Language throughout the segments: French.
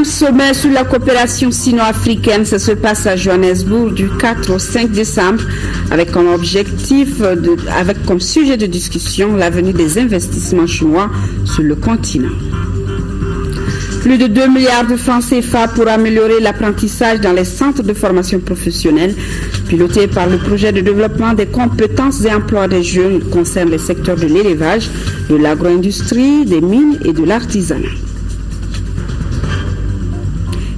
Sommet sur la coopération sino-africaine, ça se passe à Johannesburg du 4 au 5 décembre avec comme comme sujet de discussion l'avenir des investissements chinois sur le continent. Plus de 2 milliards de francs CFA pour améliorer l'apprentissage dans les centres de formation professionnelle, piloté par le projet de développement des compétences et emplois des jeunes, concerne les secteurs de l'élevage, de l'agro-industrie, des mines et de l'artisanat.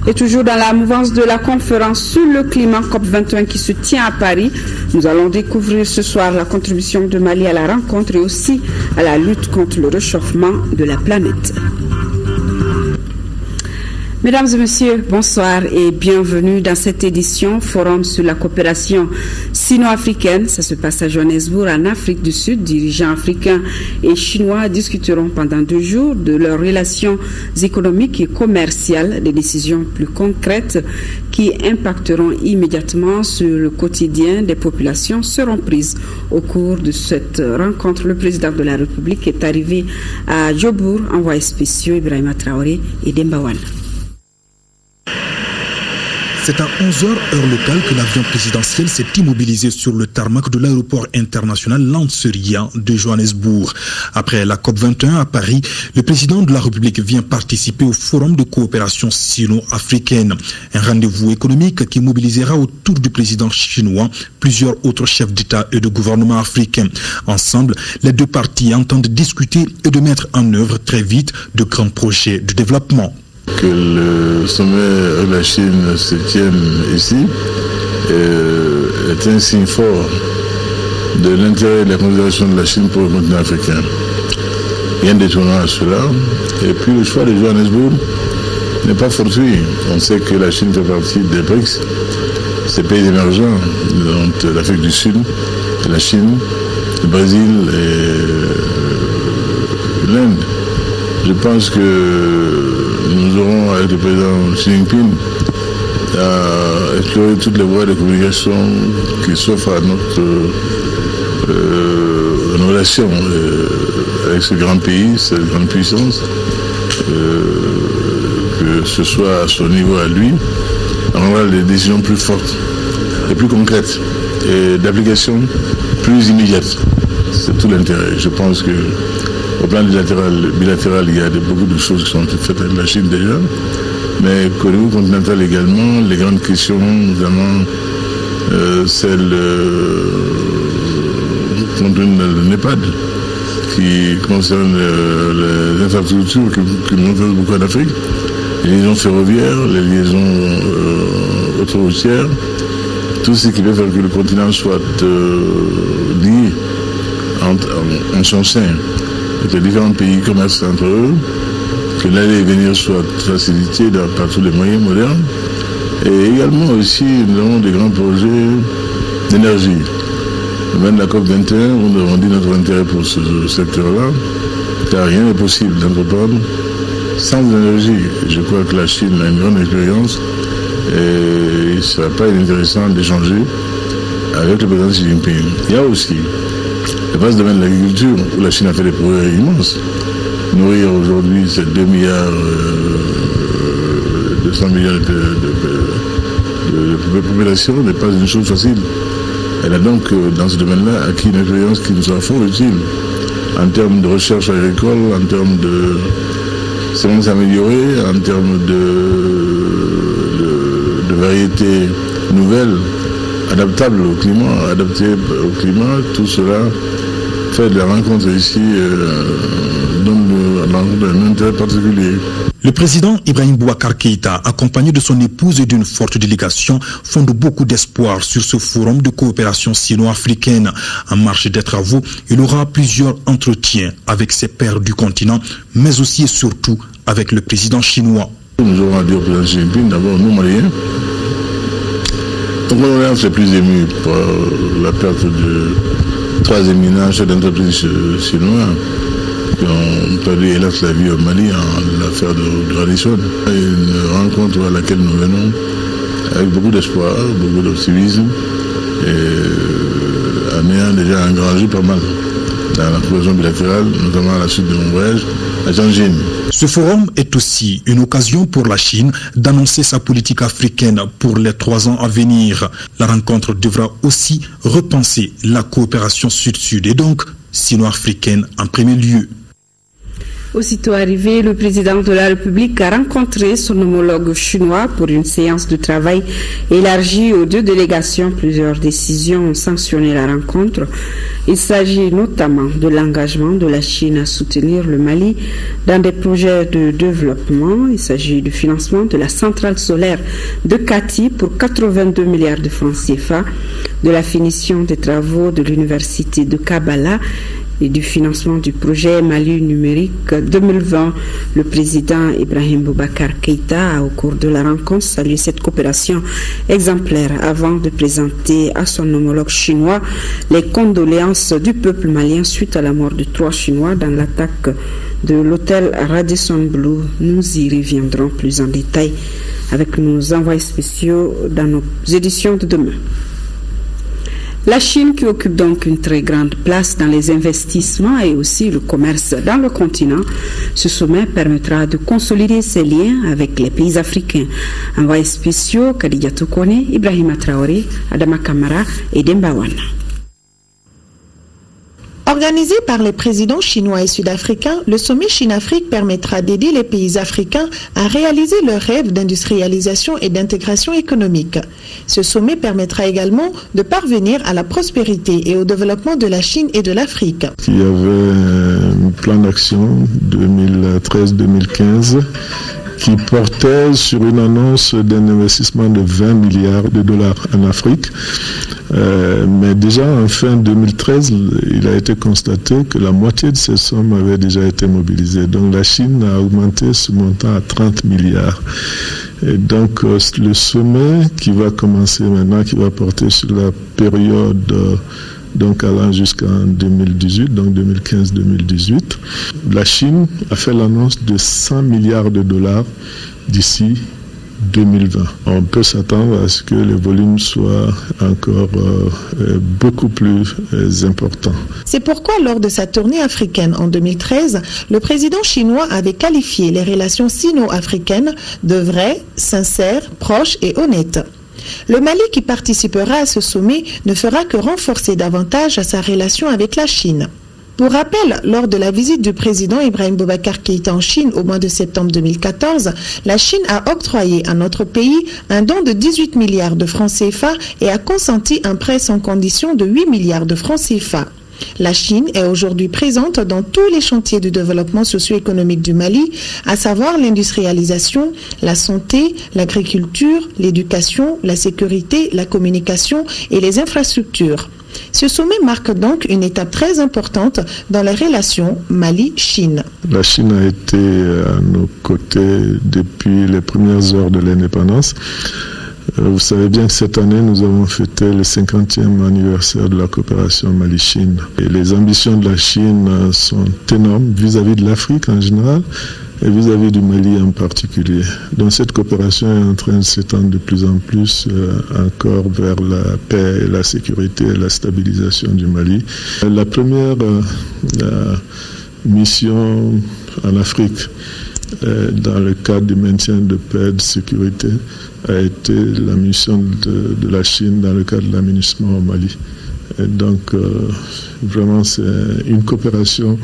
Et toujours dans la mouvance de la conférence sur le climat COP21 qui se tient à Paris, nous allons découvrir ce soir la contribution de Mali à la rencontre et aussi à la lutte contre le réchauffement de la planète. Mesdames et messieurs, bonsoir et bienvenue dans cette édition Forum sur la coopération sino-africaine. Ça se passe à Johannesburg, en Afrique du Sud. Dirigeants africains et chinois discuteront pendant 2 jours de leurs relations économiques et commerciales. Des décisions plus concrètes qui impacteront immédiatement sur le quotidien des populations seront prises au cours de cette rencontre. Le président de la République est arrivé à Djobour, envoyés spéciaux Ibrahima Traoré et Dembawan. C'est à 11h heure locale que l'avion présidentiel s'est immobilisé sur le tarmac de l'aéroport international Lanseria de Johannesburg. Après la COP21 à Paris, le président de la République vient participer au forum de coopération sino-africaine. Un rendez-vous économique qui mobilisera autour du président chinois plusieurs autres chefs d'État et de gouvernement africains. Ensemble, les 2 parties entendent discuter et de mettre en œuvre très vite de grands projets de développement. Que le sommet de la Chine se tienne ici est un signe fort de l'intérêt et de la considération de la Chine pour le continent africain. Rien d'étonnant à cela. Et puis le choix de Johannesburg n'est pas fortuit. On sait que la Chine fait partie des BRICS, ces pays émergents, donc l'Afrique du Sud, la Chine, le Brésil et l'Inde. Je pense que nous aurons, avec le président Xi Jinping, à explorer toutes les voies de communication qui s'offrent à nos relations avec ce grand pays, cette grande puissance, que ce soit à son niveau à lui, on aura des décisions plus fortes et plus concrètes et d'application plus immédiate. C'est tout l'intérêt. Je pense que au plan bilatéral, il y a beaucoup de choses qui sont faites avec la Chine déjà, mais qu'au niveau continental également, les grandes questions, notamment celle contre le NEPAD, qui concerne les infrastructures que nous faisons beaucoup en Afrique, les liaisons ferroviaires, les liaisons autoroutières, tout ce qui peut faire que le continent soit lié en son sein. Que les différents pays commercent entre eux, que l'aller et venir soit facilité par tous les moyens modernes. Et également aussi, nous avons des grands projets d'énergie. Même la COP21, nous avons dit notre intérêt pour ce secteur-là, car rien n'est possible d'entreprendre sans énergie. Je crois que la Chine a une grande expérience et il ne sera pas inintéressant d'échanger avec le président Xi Jinping. Il y a aussi le vaste domaine de l'agriculture, où la Chine a fait des progrès immenses. Nourrir aujourd'hui ces 2 milliards 200 millions de population n'est pas une chose facile. Elle a donc, dans ce domaine-là, acquis une expérience qui nous sera fort utile en termes de recherche agricole, en termes de semences améliorées, en termes de variétés nouvelles, adaptables au climat, adaptées au climat. Tout cela fait de la rencontre ici donne un intérêt particulier. Le président Ibrahim Boubacar Keïta, accompagné de son épouse et d'une forte délégation, fonde beaucoup d'espoir sur ce forum de coopération sino-africaine. En marche des travaux, il aura plusieurs entretiens avec ses pairs du continent, mais aussi et surtout avec le président chinois. Nous aurons à dire au président Xi Jinping, d'abord nous Maliens. Donc on est plus ému par la perte de 3 éminents chefs d'entreprise chinois qui ont perdu hélas la vie au Mali en l'affaire de Radisson. Une rencontre à laquelle nous venons avec beaucoup d'espoir, beaucoup d'optimisme, et en ayant déjà engrangé pas mal dans la coopération bilatérale, notamment à la suite de mon voyage à Tianjin. Ce forum est aussi une occasion pour la Chine d'annoncer sa politique africaine pour les 3 ans à venir. La rencontre devra aussi repenser la coopération sud-sud et donc sino-africaine en premier lieu. Aussitôt arrivé, le président de la République a rencontré son homologue chinois pour une séance de travail élargie aux 2 délégations. Plusieurs décisions ont sanctionné la rencontre. Il s'agit notamment de l'engagement de la Chine à soutenir le Mali dans des projets de développement. Il s'agit du financement de la centrale solaire de Kati pour 82 milliards de francs CFA, de la finition des travaux de l'université de Kabbalah et du financement du projet Mali numérique 2020. Le président Ibrahim Boubacar Keïta a, au cours de la rencontre, salué cette coopération exemplaire avant de présenter à son homologue chinois les condoléances du peuple malien suite à la mort de 3 Chinois dans l'attaque de l'hôtel Radisson Blu. Nous y reviendrons plus en détail avec nos envoyés spéciaux dans nos éditions de demain. La Chine, qui occupe donc une très grande place dans les investissements et aussi le commerce dans le continent, ce sommet permettra de consolider ses liens avec les pays africains. Envoyés spéciaux, Khadija Tokone, Ibrahima Traoré, Adama Kamara et Demba Wana. Organisé par les présidents chinois et sud-africains, le sommet Chine-Afrique permettra d'aider les pays africains à réaliser leurs rêves d'industrialisation et d'intégration économique. Ce sommet permettra également de parvenir à la prospérité et au développement de la Chine et de l'Afrique. Il y avait un plan d'action 2013-2015 qui portait sur une annonce d'un investissement de 20 milliards de dollars en Afrique. Mais déjà en fin 2013, il a été constaté que la moitié de ces sommes avaient déjà été mobilisées. Donc la Chine a augmenté ce montant à 30 milliards. Et donc le sommet qui va commencer maintenant, qui va porter sur la période donc allant jusqu'en 2018, donc 2015-2018, la Chine a fait l'annonce de 100 milliards de dollars d'ici 2020. On peut s'attendre à ce que les volumes soient encore beaucoup plus importants. C'est pourquoi lors de sa tournée africaine en 2013, le président chinois avait qualifié les relations sino-africaines de vraies, sincères, proches et honnêtes. Le Mali, qui participera à ce sommet, ne fera que renforcer davantage sa relation avec la Chine. Pour rappel, lors de la visite du président Ibrahim Boubacar Keïta en Chine au mois de septembre 2014, la Chine a octroyé à notre pays un don de 18 milliards de francs CFA et a consenti un prêt sans condition de 8 milliards de francs CFA. La Chine est aujourd'hui présente dans tous les chantiers du développement socio-économique du Mali, à savoir l'industrialisation, la santé, l'agriculture, l'éducation, la sécurité, la communication et les infrastructures. Ce sommet marque donc une étape très importante dans les relations Mali-Chine. La Chine a été à nos côtés depuis les premières heures de l'indépendance. Vous savez bien que cette année, nous avons fêté le 50e anniversaire de la coopération Mali-Chine. Et les ambitions de la Chine sont énormes vis-à-vis de l'Afrique en général et vis-à-vis du Mali en particulier. Donc cette coopération est en train de s'étendre de plus en plus encore vers la paix, la sécurité et la stabilisation du Mali. La première mission en Afrique dans le cadre du maintien de paix et de sécurité a été la mission de la Chine dans le cadre de l'aménagement au Mali. Et donc, vraiment, c'est une coopération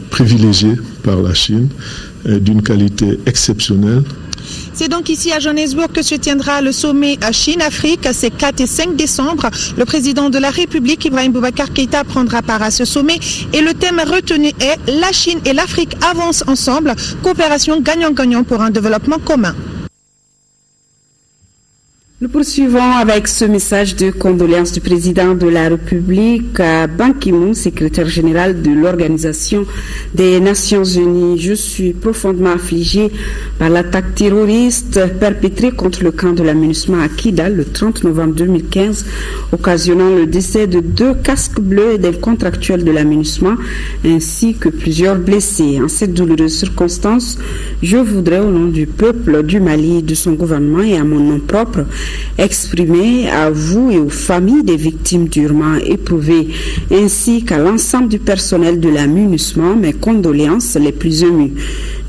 privilégiée par la Chine, d'une qualité exceptionnelle. C'est donc ici à Johannesburg que se tiendra le sommet Chine-Afrique, c'est 4 et 5 décembre. Le président de la République, Ibrahim Boubacar Keïta, prendra part à ce sommet et le thème retenu est « La Chine et l'Afrique avancent ensemble, coopération gagnant-gagnant pour un développement commun ». Nous poursuivons avec ce message de condoléances du président de la République à Ban Ki-moon, secrétaire général de l'Organisation des Nations Unies. Je suis profondément affligé par l'attaque terroriste perpétrée contre le camp de la MINUSMA à Kidal le 30 novembre 2015, occasionnant le décès de 2 casques bleus et d'un contractuel de la MINUSMA, ainsi que plusieurs blessés. En cette douloureuse circonstance, je voudrais, au nom du peuple du Mali, de son gouvernement et à mon nom propre, exprimés à vous et aux familles des victimes durement éprouvées, ainsi qu'à l'ensemble du personnel de la MINUSMA, mes condoléances les plus émues.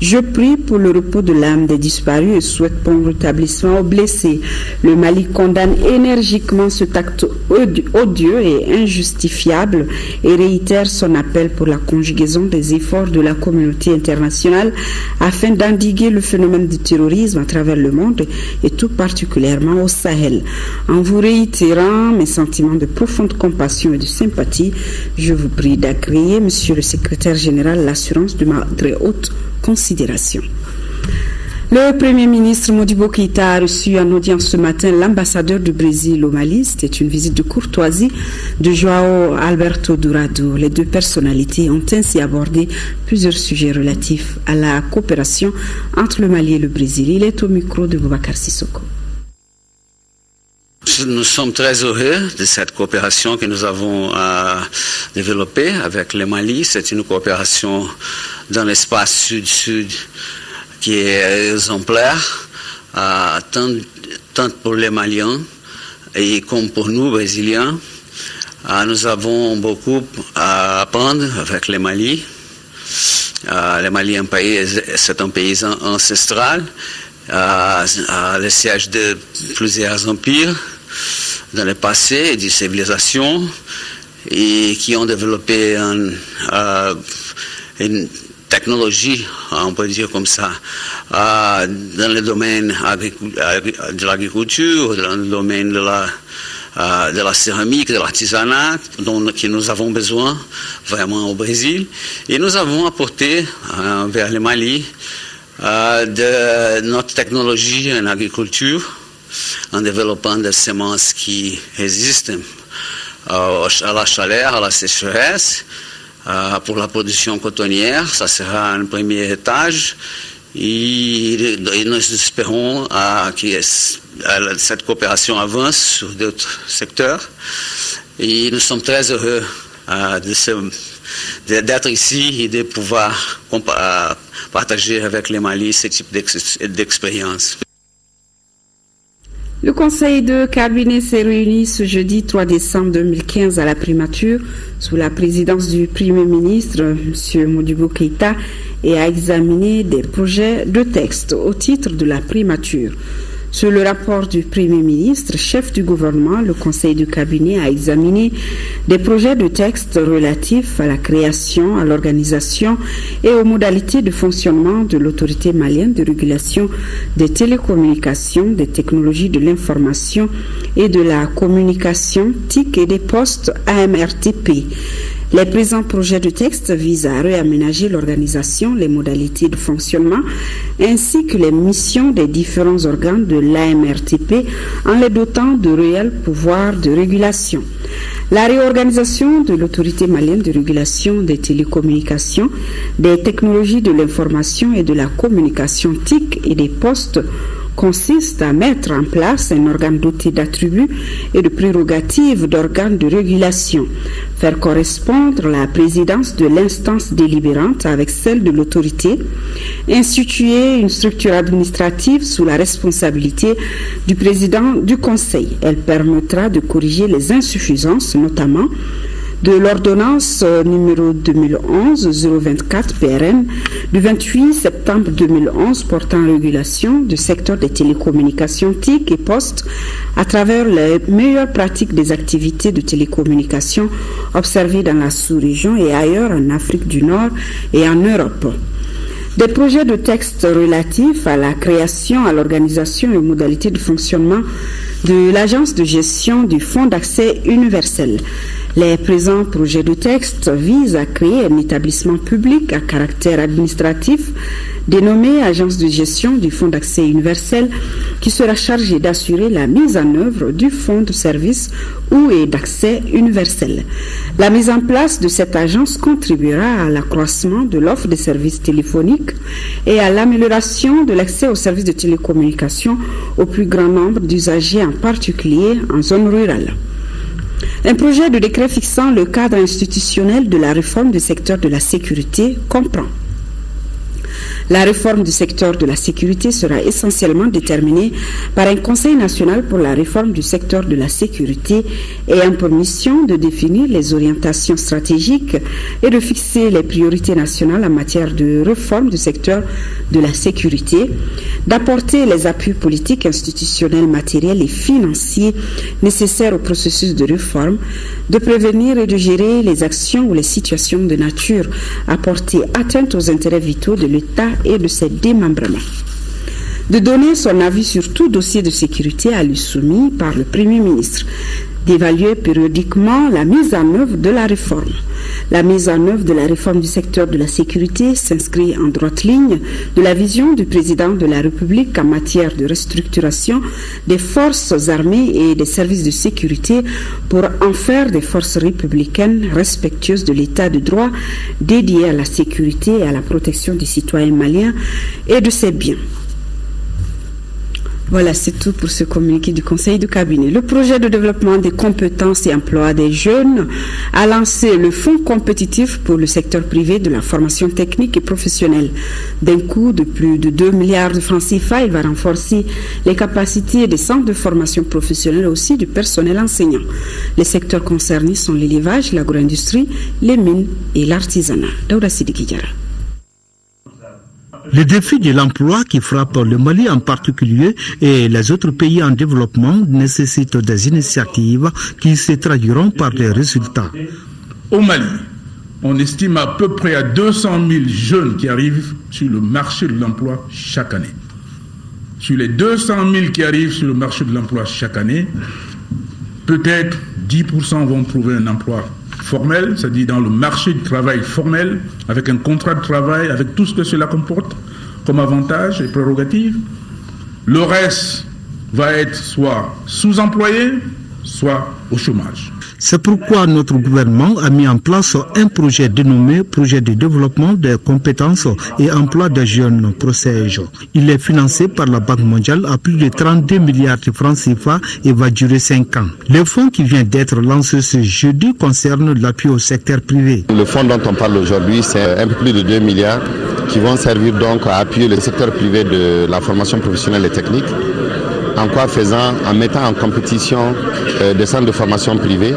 Je prie pour le repos de l'âme des disparus et souhaite bon rétablissement aux blessés. Le Mali condamne énergiquement cet acte odieux et injustifiable et réitère son appel pour la conjugaison des efforts de la communauté internationale afin d'endiguer le phénomène du terrorisme à travers le monde et tout particulièrement au Sahel. En vous réitérant mes sentiments de profonde compassion et de sympathie, je vous prie d'agréer, Monsieur le Secrétaire général, l'assurance de ma très haute considération. Le Premier ministre Modibo Keïta a reçu en audience ce matin l'ambassadeur du Brésil au Mali. C'était une visite de courtoisie de João Alberto Dourado. Les deux personnalités ont ainsi abordé plusieurs sujets relatifs à la coopération entre le Mali et le Brésil. Il est au micro de Boubacar Sissoko. Nous sommes très heureux de cette coopération que nous avons développée avec le Mali. C'est une coopération dans l'espace sud-sud qui est exemplaire, tant pour les Maliens et comme pour nous, Brésiliens. Nous avons beaucoup à apprendre avec le Mali. Le Mali c'est un pays ancestral, le siège de plusieurs empires dans le passé et des civilisations et qui ont développé une technologie, on peut dire comme ça, dans le domaine de l'agriculture, dans le domaine de la céramique, de l'artisanat, dont nous avons besoin vraiment au Brésil. Et nous avons apporté vers le Mali de notre technologie en agriculture, en développant des semences qui résistent à la chaleur, à la sécheresse. Pour la production cotonnière, ça sera un premier étage et nous espérons que cette coopération avance sur d'autres secteurs et nous sommes très heureux d'être ici et de pouvoir partager avec les Mali ce type d'expérience. Le conseil de cabinet s'est réuni ce jeudi 3 décembre 2015 à la primature sous la présidence du Premier ministre, M. Modibo Keïta, et a examiné des projets de texte au titre de la primature. Sur le rapport du Premier ministre, chef du gouvernement, le conseil de cabinet a examiné des projets de texte relatifs à la création, à l'organisation et aux modalités de fonctionnement de l'autorité malienne de régulation des télécommunications, des technologies de l'information et de la communication TIC et des postes AMRTP. Les présents projets de texte visent à réaménager l'organisation, les modalités de fonctionnement, ainsi que les missions des différents organes de l'AMRTP en les dotant de réels pouvoirs de régulation. La réorganisation de l'autorité malienne de régulation des télécommunications, des technologies de l'information et de la communication TIC et des postes consiste à mettre en place un organe doté d'attributs et de prérogatives d'organes de régulation, faire correspondre la présidence de l'instance délibérante avec celle de l'autorité, instituer une structure administrative sous la responsabilité du président du Conseil. Elle permettra de corriger les insuffisances, notamment de l'ordonnance numéro 2011-024 PRN du 28 septembre 2011 portant régulation du secteur des télécommunications TIC et postes à travers les meilleures pratiques des activités de télécommunications observées dans la sous-région et ailleurs en Afrique du Nord et en Europe. Des projets de texte relatifs à la création, à l'organisation et aux modalités de fonctionnement de l'Agence de gestion du Fonds d'accès universel. Les présents projets de texte visent à créer un établissement public à caractère administratif dénommé Agence de gestion du Fonds d'accès universel qui sera chargé d'assurer la mise en œuvre du Fonds de service ou et d'accès universel. La mise en place de cette agence contribuera à l'accroissement de l'offre de services téléphoniques et à l'amélioration de l'accès aux services de télécommunication au plus grand nombre d'usagers, en particulier en zone rurale. Un projet de décret fixant le cadre institutionnel de la réforme du secteur de la sécurité comprend La réforme du secteur de la sécurité sera essentiellement déterminée par un Conseil national pour la réforme du secteur de la sécurité ayant pour mission de définir les orientations stratégiques et de fixer les priorités nationales en matière de réforme du secteur de la sécurité, d'apporter les appuis politiques, institutionnels, matériels et financiers nécessaires au processus de réforme, de prévenir et de gérer les actions ou les situations de nature à porter atteinte aux intérêts vitaux de l'État et de ses démembrements. De donner son avis sur tout dossier de sécurité à lui soumis par le Premier ministre, d'évaluer périodiquement la mise en œuvre de la réforme. La mise en œuvre de la réforme du secteur de la sécurité s'inscrit en droite ligne de la vision du président de la République en matière de restructuration des forces armées et des services de sécurité pour en faire des forces républicaines respectueuses de l'état de droit dédiées à la sécurité et à la protection des citoyens maliens et de ses biens. Voilà, c'est tout pour ce communiqué du Conseil du cabinet. Le projet de développement des compétences et emploi des jeunes a lancé le fonds compétitif pour le secteur privé de la formation technique et professionnelle. D'un coût de plus de 2 milliards de francs CFA, il va renforcer les capacités des centres de formation professionnelle et aussi du personnel enseignant. Les secteurs concernés sont l'élevage, l'agro-industrie, les mines et l'artisanat. Daouda Sidiki Diarra. Le défi de l'emploi qui frappe le Mali en particulier et les autres pays en développement nécessite des initiatives qui se traduiront par des résultats. Au Mali, on estime à peu près à 200 000 jeunes qui arrivent sur le marché de l'emploi chaque année. Sur les 200 000 qui arrivent sur le marché de l'emploi chaque année, peut-être 10% vont trouver un emploi formel, c'est-à-dire dans le marché du travail formel, avec un contrat de travail, avec tout ce que cela comporte comme avantages et prérogatives. Le reste va être soit sous-employé, soit au chômage. C'est pourquoi notre gouvernement a mis en place un projet dénommé Projet de développement des compétences et emploi des jeunes PROCEJ. Il est financé par la Banque mondiale à plus de 32 milliards de francs CFA et va durer 5 ans. Le fonds qui vient d'être lancé ce jeudi concerne l'appui au secteur privé. Le fonds dont on parle aujourd'hui, c'est un peu plus de 2 milliards qui vont servir donc à appuyer le secteur privé de la formation professionnelle et technique. En quoi faisant, en mettant en compétition des centres de formation privés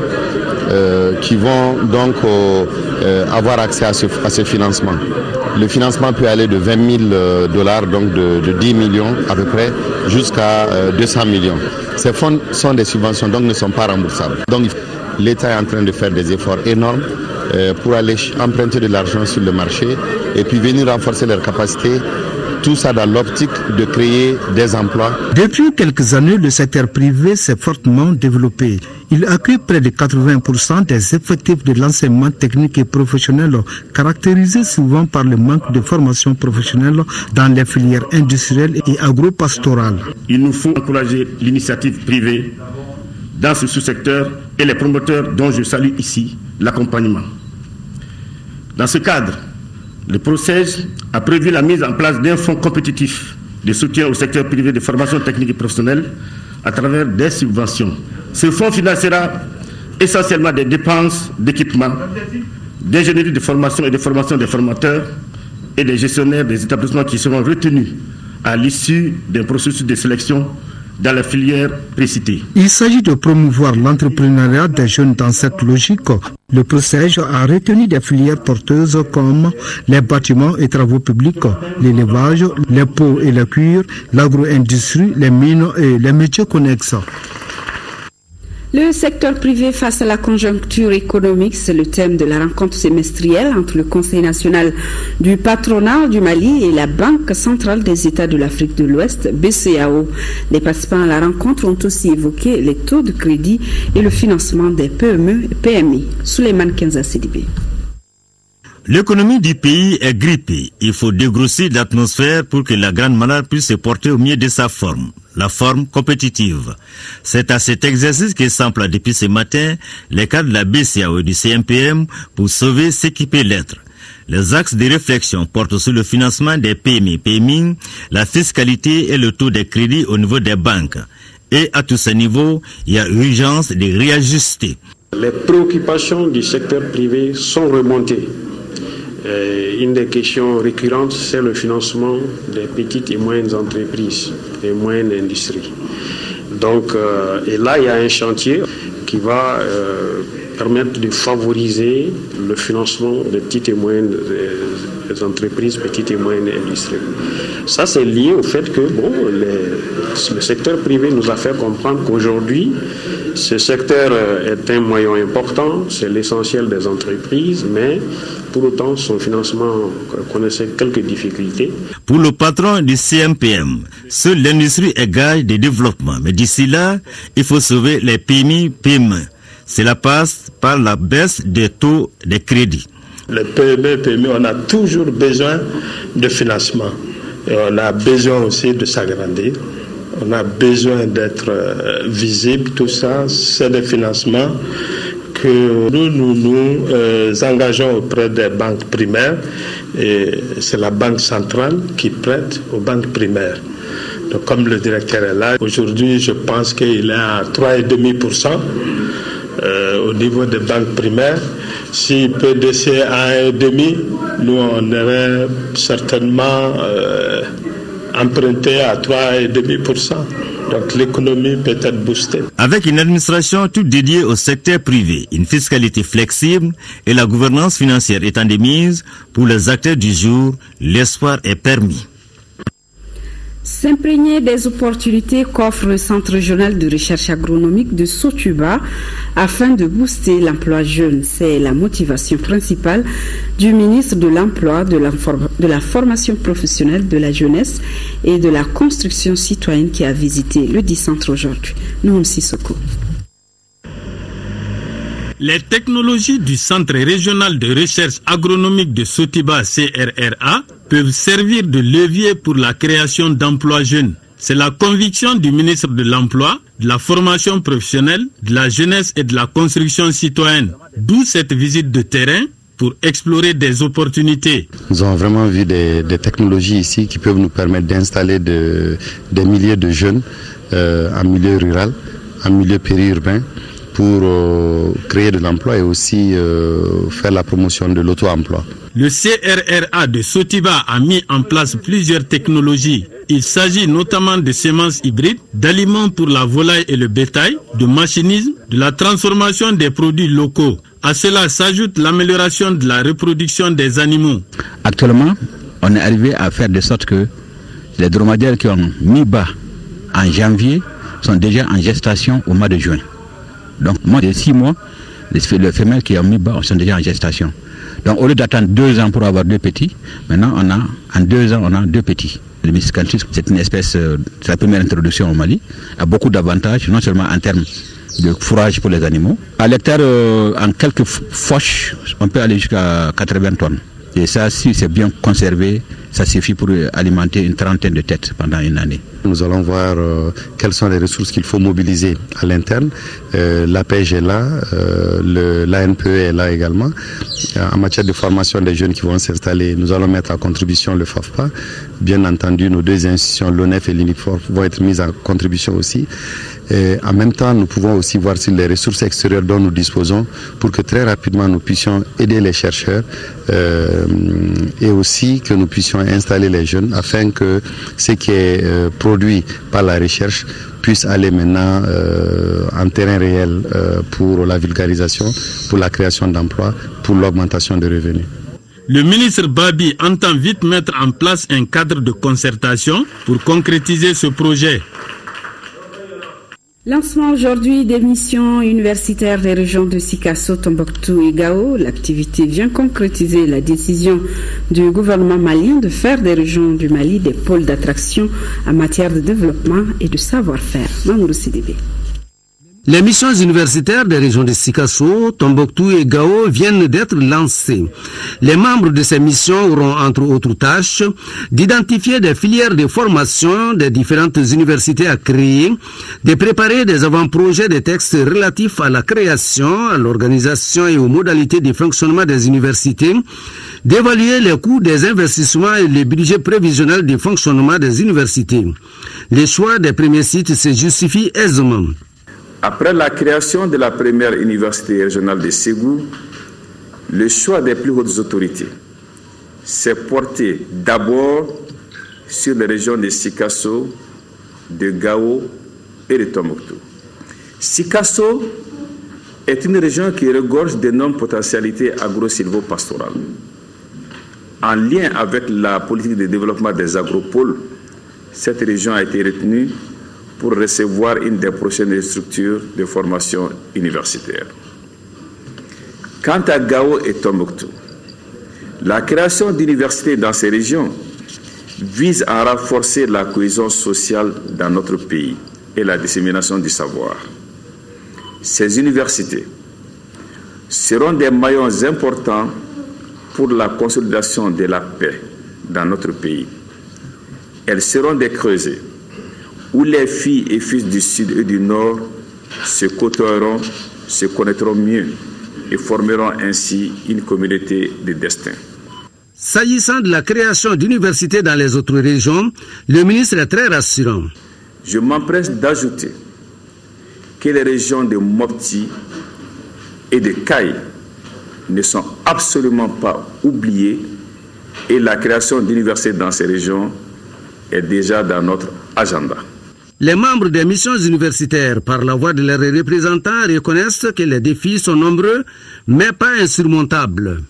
qui vont donc avoir accès à ce financement. Le financement peut aller de 20 000 $, donc de 10 millions à peu près, jusqu'à 200 millions. Ces fonds sont des subventions, donc ne sont pas remboursables. Donc l'État est en train de faire des efforts énormes pour aller emprunter de l'argent sur le marché et puis venir renforcer leurs capacités. Tout ça dans l'optique de créer des emplois. Depuis quelques années, le secteur privé s'est fortement développé. Il accueille près de 80% des effectifs de l'enseignement technique et professionnel, caractérisé souvent par le manque de formation professionnelle dans les filières industrielles et agro-pastorales. Il nous faut encourager l'initiative privée dans ce sous-secteur et les promoteurs dont je salue ici l'accompagnement. Dans ce cadre, le PROCEJ a prévu la mise en place d'un fonds compétitif de soutien au secteur privé de formation technique et professionnelle à travers des subventions. Ce fonds financera essentiellement des dépenses d'équipement, d'ingénierie de formation et de formation des formateurs et des gestionnaires des établissements qui seront retenus à l'issue d'un processus de sélection dans la filière précitée. Il s'agit de promouvoir l'entrepreneuriat des jeunes dans cette logique. Le PROCEJ a retenu des filières porteuses comme les bâtiments et travaux publics, l'élevage, les peaux et le cuir, l'agro-industrie, les mines et les métiers connexes. Le secteur privé face à la conjoncture économique, c'est le thème de la rencontre semestrielle entre le Conseil national du patronat du Mali et la Banque centrale des États de l'Afrique de l'Ouest, BCEAO. Les participants à la rencontre ont aussi évoqué les taux de crédit et le financement des PME et PMI. Souleymane Kenza Sidibé. L'économie du pays est grippée. Il faut dégrossir l'atmosphère pour que la grande malade puisse se porter au mieux de sa forme, la forme compétitive. C'est à cet exercice que s'emploient depuis ce matin les cadres de la BCEAO et du CNPM pour sauver ce qui peut l'être. Les axes de réflexion portent sur le financement des PMI, PMI, la fiscalité et le taux de crédit au niveau des banques. Et à tous ces niveaux, il y a urgence de réajuster. Les préoccupations du secteur privé sont remontées. Une des questions récurrentes, c'est le financement des petites et moyennes entreprises, des moyennes industries. Donc, et là, il y a un chantier qui va permettre de favoriser le financement des petites et moyennes entreprises, petites et moyennes industries. Ça, c'est lié au fait que le secteur privé nous a fait comprendre qu'aujourd'hui, ce secteur est un moyen important, c'est l'essentiel des entreprises, mais pour autant, son financement connaissait quelques difficultés. Pour le patron du CMPM, seule l'industrie est gage de développement. Mais d'ici là, il faut sauver les PME. Cela passe par la baisse des taux de crédit. Les PME, on a toujours besoin de financement. Et on a besoin aussi de s'agrandir. On a besoin d'être visible. Tout ça, c'est des financements que nous engageons auprès des banques primaires. Et c'est la banque centrale qui prête aux banques primaires. Donc, comme le directeur est là, aujourd'hui, je pense qu'il est à 3,5%. Au niveau des banques primaires, s'il peut descendre à 1,5, nous on aurait certainement emprunté à 3,5%. Donc l'économie peut être boostée. Avec une administration toute dédiée au secteur privé, une fiscalité flexible et la gouvernance financière étant de mise, pour les acteurs du jour, l'espoir est permis. S'imprégner des opportunités qu'offre le Centre régional de recherche agronomique de Sotuba afin de booster l'emploi jeune. C'est la motivation principale du ministre de l'Emploi, de la formation professionnelle, de la jeunesse et de la construction citoyenne qui a visité le dit centre aujourd'hui. Nous Sissoko. Les technologies du Centre régional de recherche agronomique de Sotiba CRRA peuvent servir de levier pour la création d'emplois jeunes. C'est la conviction du ministre de l'Emploi, de la formation professionnelle, de la jeunesse et de la construction citoyenne. D'où cette visite de terrain pour explorer des opportunités. Nous avons vraiment vu des technologies ici qui peuvent nous permettre d'installer des milliers de jeunes en milieu rural, en milieu périurbain, pour créer de l'emploi et aussi faire la promotion de l'auto-emploi. Le CRRA de Sotiba a mis en place plusieurs technologies. Il s'agit notamment de semences hybrides, d'aliments pour la volaille et le bétail, de machinisme, de la transformation des produits locaux. À cela s'ajoute l'amélioration de la reproduction des animaux. Actuellement, on est arrivé à faire de sorte que les dromadaires qui ont mis bas en janvier sont déjà en gestation au mois de juin. Donc, moins de 6 mois, les femelles qui ont mis bas sont déjà en gestation. Donc, au lieu d'attendre 2 ans pour avoir 2 petits, maintenant, en 2 ans, on a 2 petits. Le miscanthus, c'est une espèce, c'est la première introduction au Mali, a beaucoup d'avantages, non seulement en termes de fourrage pour les animaux. À l'hectare, en quelques foches, on peut aller jusqu'à 80 tonnes. Et ça, si c'est bien conservé, ça suffit pour alimenter une trentaine de têtes pendant une année. Nous allons voir quelles sont les ressources qu'il faut mobiliser à l'interne. L'APEJ est là, l'ANPE est là également. En matière de formation des jeunes qui vont s'installer, nous allons mettre à contribution le FAFPA. Bien entendu, nos 2 institutions, l'ONEF et l'UNIFOR, vont être mises à contribution aussi. Et en même temps, nous pouvons aussi voir sur les ressources extérieures dont nous disposons pour que très rapidement nous puissions aider les chercheurs et aussi que nous puissions installer les jeunes afin que ce qui est produit par la recherche puisse aller maintenant en terrain réel pour la vulgarisation, pour la création d'emplois, pour l'augmentation des revenus. Le ministre Babi entend vite mettre en place un cadre de concertation pour concrétiser ce projet. Lancement aujourd'hui des missions universitaires des régions de Sikasso, Tombouctou et Gao. L'activité vient concrétiser la décision du gouvernement malien de faire des régions du Mali des pôles d'attraction en matière de développement et de savoir-faire. Mamoudou Sidibé. Les missions universitaires des régions de Sikasso, Tombouctou et Gao viennent d'être lancées. Les membres de ces missions auront entre autres tâches d'identifier des filières de formation des différentes universités à créer, de préparer des avant-projets de textes relatifs à la création, à l'organisation et aux modalités de fonctionnement des universités, d'évaluer les coûts des investissements et les budgets prévisionnels de fonctionnement des universités. Les choix des premiers sites se justifient aisément. Après la création de la première université régionale de Ségou, le choix des plus hautes autorités s'est porté d'abord sur les régions de Sikasso, de Gao et de Tombouctou. Sikasso est une région qui regorge d'énormes potentialités agro-silvo-pastorales. En lien avec la politique de développement des agropoles, cette région a été retenue pour recevoir une des prochaines structures de formation universitaire. Quant à Gao et Tombouctou, la création d'universités dans ces régions vise à renforcer la cohésion sociale dans notre pays et la dissémination du savoir. Ces universités seront des maillons importants pour la consolidation de la paix dans notre pays. Elles seront des creusets où les filles et fils du Sud et du Nord se côtoieront, se connaîtront mieux et formeront ainsi une communauté de destin. S'agissant de la création d'universités dans les autres régions, le ministre est très rassurant. Je m'empresse d'ajouter que les régions de Mopti et de Kaï ne sont absolument pas oubliées et la création d'universités dans ces régions est déjà dans notre agenda. Les membres des missions universitaires, par la voix de leurs représentants, reconnaissent que les défis sont nombreux, mais pas insurmontables.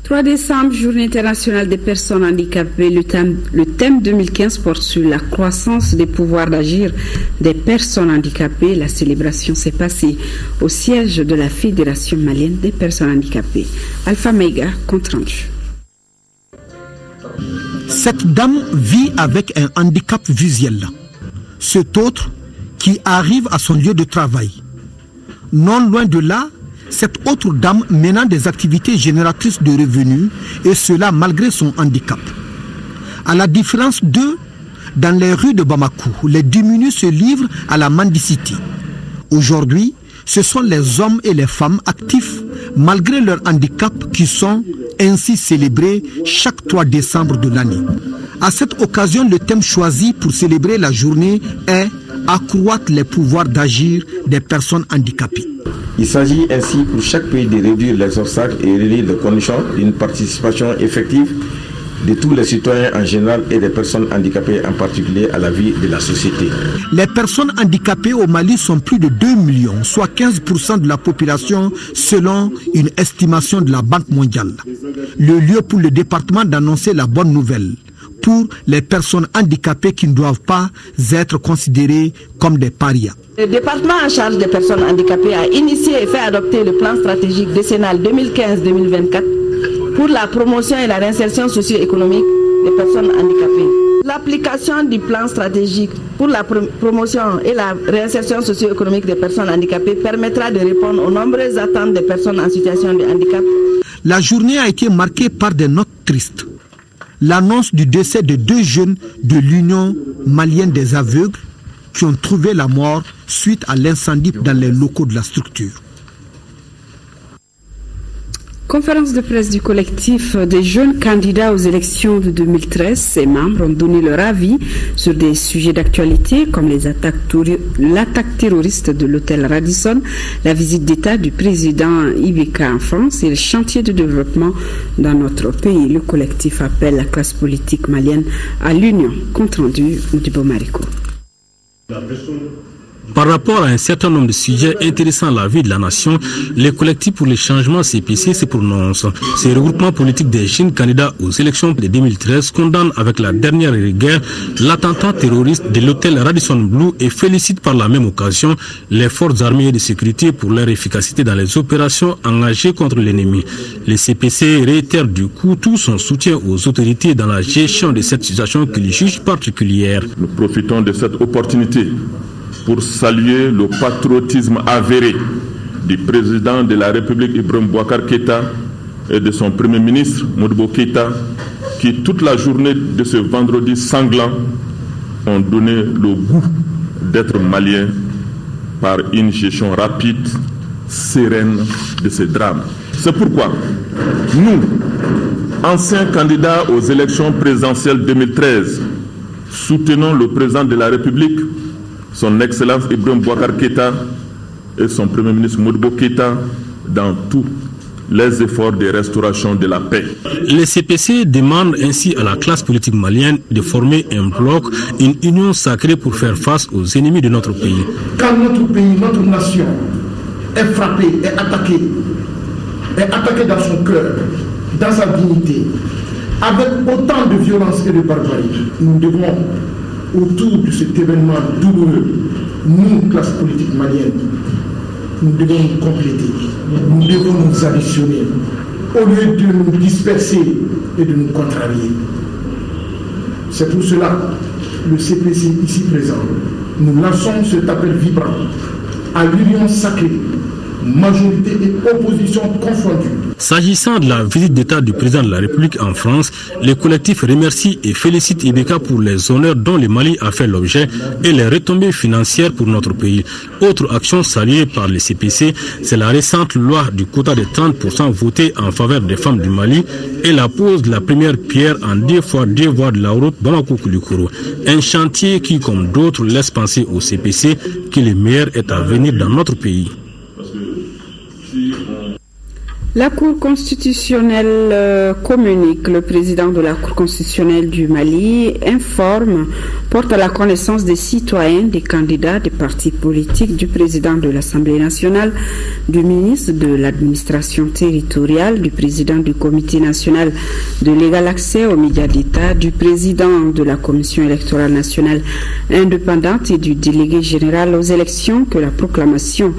3 décembre, Journée internationale des personnes handicapées. Le thème 2015 porte sur la croissance des pouvoirs d'agir des personnes handicapées. La célébration s'est passée au siège de la Fédération malienne des personnes handicapées. Alpha Mega, compte rendu. Cette dame vit avec un handicap visuel. Cet autre qui arrive à son lieu de travail. Non loin de là, cette autre dame menant des activités génératrices de revenus, et cela malgré son handicap. À la différence d'eux, dans les rues de Bamako, les démunis se livrent à la mendicité. Aujourd'hui, ce sont les hommes et les femmes actifs, malgré leur handicap, qui sont ainsi célébrés chaque 3 décembre de l'année. À cette occasion, le thème choisi pour célébrer la journée est « Accroître les pouvoirs d'agir des personnes handicapées ». Il s'agit ainsi pour chaque pays de réduire les obstacles et réunir les conditions d'une participation effective de tous les citoyens en général et des personnes handicapées en particulier à la vie de la société. Les personnes handicapées au Mali sont plus de 2 millions, soit 15% de la population selon une estimation de la Banque mondiale. Le lieu pour le département d'annoncer la bonne nouvelle pour les personnes handicapées qui ne doivent pas être considérées comme des parias. Le département en charge des personnes handicapées a initié et fait adopter le plan stratégique décennal 2015-2024 pour la promotion et la réinsertion socio-économique des personnes handicapées. L'application du plan stratégique pour la promotion et la réinsertion socio-économique des personnes handicapées permettra de répondre aux nombreuses attentes des personnes en situation de handicap. La journée a été marquée par des notes tristes. L'annonce du décès de 2 jeunes de l'Union malienne des aveugles qui ont trouvé la mort suite à l'incendie dans les locaux de la structure. Conférence de presse du collectif des jeunes candidats aux élections de 2013. Ses membres ont donné leur avis sur des sujets d'actualité comme l'attaque terroriste de l'hôtel Radisson, la visite d'État du président Ibeka en France et le chantier de développement dans notre pays. Le collectif appelle la classe politique malienne à l'union. Compte rendu, Modibo Mariko. Par rapport à un certain nombre de sujets intéressant à la vie de la nation, les collectifs pour le changement CPC se prononcent. Ces regroupements politiques des jeunes candidats aux élections de 2013 condamnent avec la dernière rigueur l'attentat terroriste de l'hôtel Radisson Blu et félicitent par la même occasion les forces armées et de sécurité pour leur efficacité dans les opérations engagées contre l'ennemi. Le CPC réitère du coup tout son soutien aux autorités dans la gestion de cette situation qu'ils jugent particulière. Nous profitons de cette opportunité pour saluer le patriotisme avéré du président de la République Ibrahim Boubacar Keïta et de son premier ministre Modibo Keïta qui toute la journée de ce vendredi sanglant ont donné le goût d'être maliens par une gestion rapide, sereine de ce drame. C'est pourquoi nous, anciens candidats aux élections présidentielles 2013, soutenons le président de la République, son Excellence Ibrahim Boubacar Keïta et son Premier ministre Modibo Keïta dans tous les efforts de restauration de la paix. Les CPC demandent ainsi à la classe politique malienne de former un bloc, une union sacrée pour faire face aux ennemis de notre pays. Quand notre pays, notre nation est frappée, est attaquée dans son cœur, dans sa dignité, avec autant de violence et de barbarie, nous devons, autour de cet événement douloureux, nous, classe politique malienne, nous devons nous compléter, nous devons nous additionner, au lieu de nous disperser et de nous contrarier. C'est pour cela, le CPC ici présent, nous lançons cet appel vibrant à l'union sacrée, majorité et opposition confondues. S'agissant de la visite d'État du président de la République en France, le collectif remercie et félicite Ibeka pour les honneurs dont le Mali a fait l'objet et les retombées financières pour notre pays. Autre action saluée par les CPC, c'est la récente loi du quota de 30% votée en faveur des femmes du Mali et la pose de la première pierre en 2x2 voies de la route Bamako-Koulikoro. Un chantier qui, comme d'autres, laisse penser au CPC que le meilleur est à venir dans notre pays. La Cour constitutionnelle communique. Le président de la Cour constitutionnelle du Mali informe, porte à la connaissance des citoyens, des candidats, des partis politiques, du président de l'Assemblée nationale, du ministre de l'administration territoriale, du président du Comité national de l'égal accès aux médias d'État, du président de la Commission électorale nationale indépendante et du délégué général aux élections que la proclamation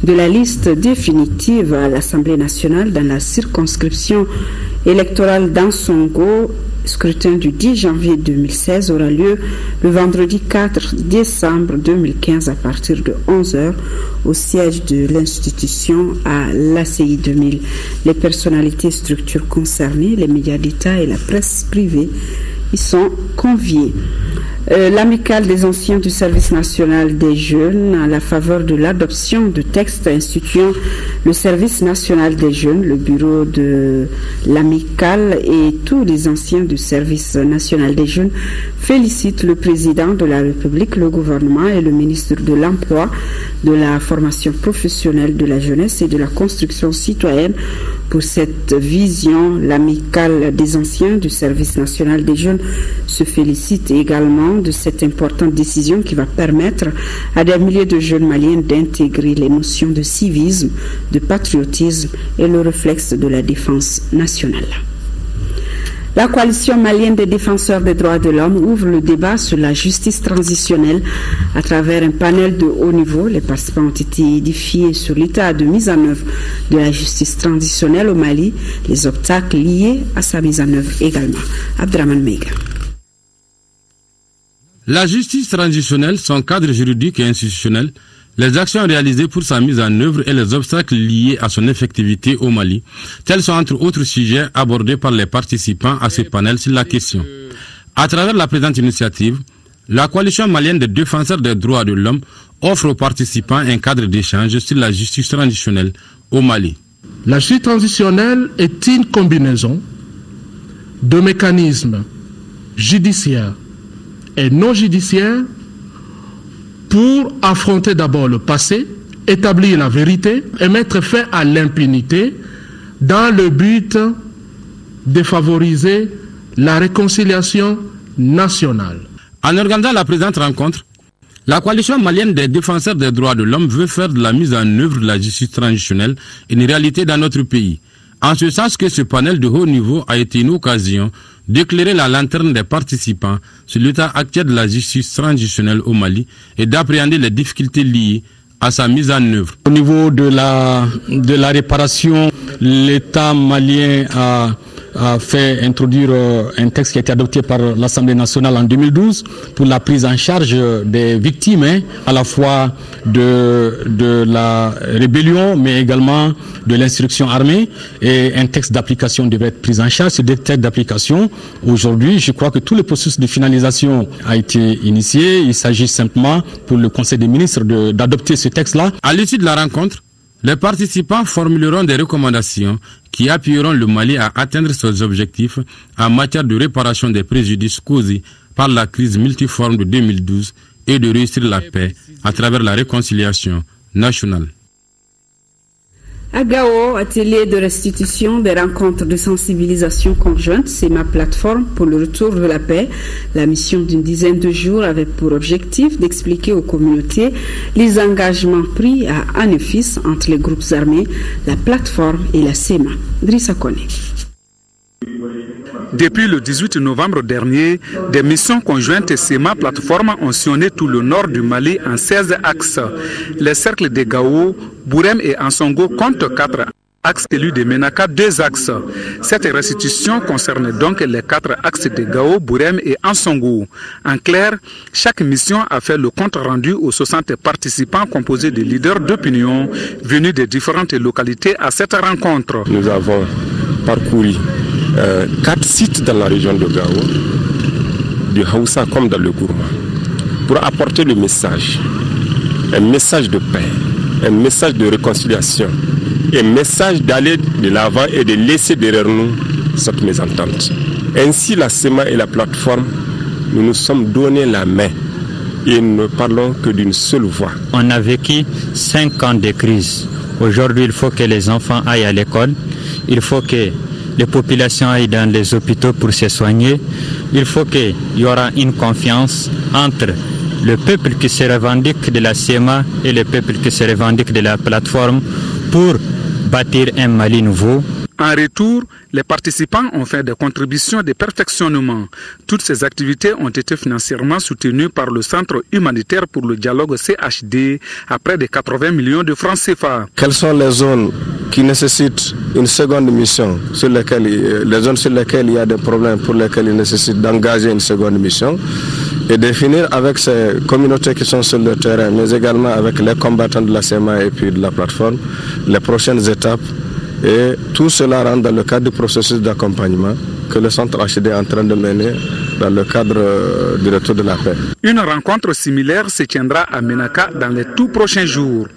de la liste définitive à l'Assemblée nationale dans la circonscription électorale d'Ansongo, scrutin du 10 janvier 2016, aura lieu le vendredi 4 décembre 2015 à partir de 11h au siège de l'institution à l'ACI 2000. Les personnalités et structures concernées, les médias d'État et la presse privée y sont conviés. L'amicale des anciens du service national des jeunes, à la faveur de l'adoption de textes instituant le service national des jeunes, le bureau de l'amicale et tous les anciens du service national des jeunes félicitent le président de la République, le gouvernement et le ministre de l'Emploi, de la formation professionnelle, de la jeunesse et de la construction citoyenne pour cette vision. L'amicale des anciens du service national des jeunes se félicite également de cette importante décision qui va permettre à des milliers de jeunes maliens d'intégrer les notions de civisme, de patriotisme et le réflexe de la défense nationale. La coalition malienne des défenseurs des droits de l'homme ouvre le débat sur la justice transitionnelle à travers un panel de haut niveau. Les participants ont été édifiés sur l'état de mise en œuvre de la justice transitionnelle au Mali, les obstacles liés à sa mise en œuvre également. Abdraman Meiga. La justice transitionnelle, son cadre juridique et institutionnel, les actions réalisées pour sa mise en œuvre et les obstacles liés à son effectivité au Mali, tels sont entre autres sujets abordés par les participants à ce panel sur la question. À travers la présente initiative, la coalition malienne des défenseurs des droits de l'homme offre aux participants un cadre d'échange sur la justice transitionnelle au Mali. La justice transitionnelle est une combinaison de mécanismes judiciaires et non judiciaires pour affronter d'abord le passé, établir la vérité et mettre fin à l'impunité dans le but de favoriser la réconciliation nationale. En organisant la présente rencontre, la coalition malienne des défenseurs des droits de l'homme veut faire de la mise en œuvre de la justice transitionnelle une réalité dans notre pays. En ce sens que ce panel de haut niveau a été une occasion d'éclairer la lanterne des participants sur l'état actuel de la justice transitionnelle au Mali et d'appréhender les difficultés liées à sa mise en œuvre. Au niveau de la réparation, l'État malien a fait introduire un texte qui a été adopté par l'Assemblée nationale en 2012 pour la prise en charge des victimes, à la fois de la rébellion mais également de l'insurrection armée, et un texte d'application devait être pris en charge. Ce texte d'application, aujourd'hui, je crois que tout le processus de finalisation a été initié. Il s'agit simplement pour le Conseil des ministres d'adopter ce texte-là. À l'issue de la rencontre, les participants formuleront des recommandations qui appuieront le Mali à atteindre ses objectifs en matière de réparation des préjudices causés par la crise multiforme de 2012 et de réussir la paix à travers la réconciliation nationale. À Gao, atelier de restitution des rencontres de sensibilisation conjointe, c'est ma plateforme pour le retour de la paix. La mission d'une dizaine de jours avait pour objectif d'expliquer aux communautés les engagements pris à Anefis entre les groupes armés, la plateforme et la SEMA. Drissa Kone. Depuis le 18 novembre dernier, des missions conjointes SEMA Plateforme ont sillonné tout le nord du Mali en 16 axes. Les cercles de Gao, Bourem et Ansongo comptent 4 axes, celui de Menaka 2 axes. Cette restitution concerne donc les 4 axes de Gao, Bourem et Ansongo. En clair, chaque mission a fait le compte rendu aux 60 participants composés de leaders d'opinion venus de différentes localités à cette rencontre. Nous avons parcouru 4 sites dans la région de Gao, du Haoussa comme dans le Gourma, pour apporter le message, un message de paix, un message de réconciliation, un message d'aller de l'avant et de laisser derrière nous cette mésentente. Ainsi, la SEMA et la plateforme, nous nous sommes donné la main et nous ne parlons que d'une seule voix. On a vécu 5 ans de crise. Aujourd'hui, il faut que les enfants aillent à l'école, il faut que les populations aillent dans les hôpitaux pour se soigner. Il faut qu'il y aura une confiance entre le peuple qui se revendique de la SEMA et le peuple qui se revendique de la plateforme pour bâtir un Mali nouveau. En retour, les participants ont fait des contributions de perfectionnement. Toutes ces activités ont été financièrement soutenues par le Centre humanitaire pour le dialogue CHD à près de 80 millions de francs CFA. Quelles sont les zones qui nécessitent une seconde mission, les zones sur lesquelles il y a des problèmes pour lesquels il nécessite d'engager une seconde mission et définir avec ces communautés qui sont sur le terrain, mais également avec les combattants de la SEMA et puis de la plateforme, les prochaines étapes. Et tout cela rentre dans le cadre du processus d'accompagnement que le Centre HD est en train de mener dans le cadre du retour de la paix. Une rencontre similaire se tiendra à Menaka dans les tout prochains jours.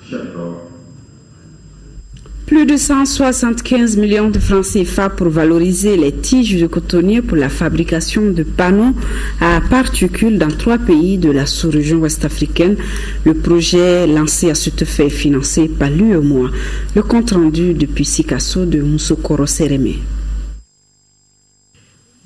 Plus de 175 millions de francs CFA pour valoriser les tiges de cotonnier pour la fabrication de panneaux à particules dans 3 pays de la sous-région ouest-africaine. Le projet lancé à cet effet est financé par l'UEMOA. Le compte rendu depuis Sikasso de Moussokoro Sereme.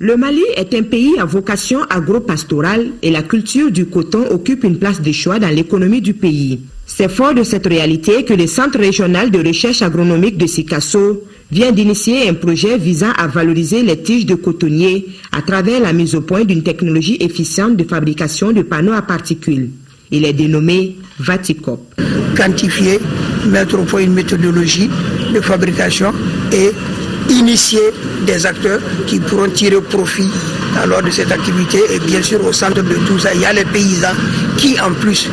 Le Mali est un pays à vocation agro-pastorale et la culture du coton occupe une place de choix dans l'économie du pays. C'est fort de cette réalité que le Centre régional de recherche agronomique de Sikasso vient d'initier un projet visant à valoriser les tiges de cotonnier à travers la mise au point d'une technologie efficiente de fabrication de panneaux à particules. Il est dénommé Vaticop. Quantifier, mettre au point une méthodologie de fabrication et initier des acteurs qui pourront tirer profit alors de cette activité. Et bien sûr, au centre de tout ça, il y a les paysans qui, en plus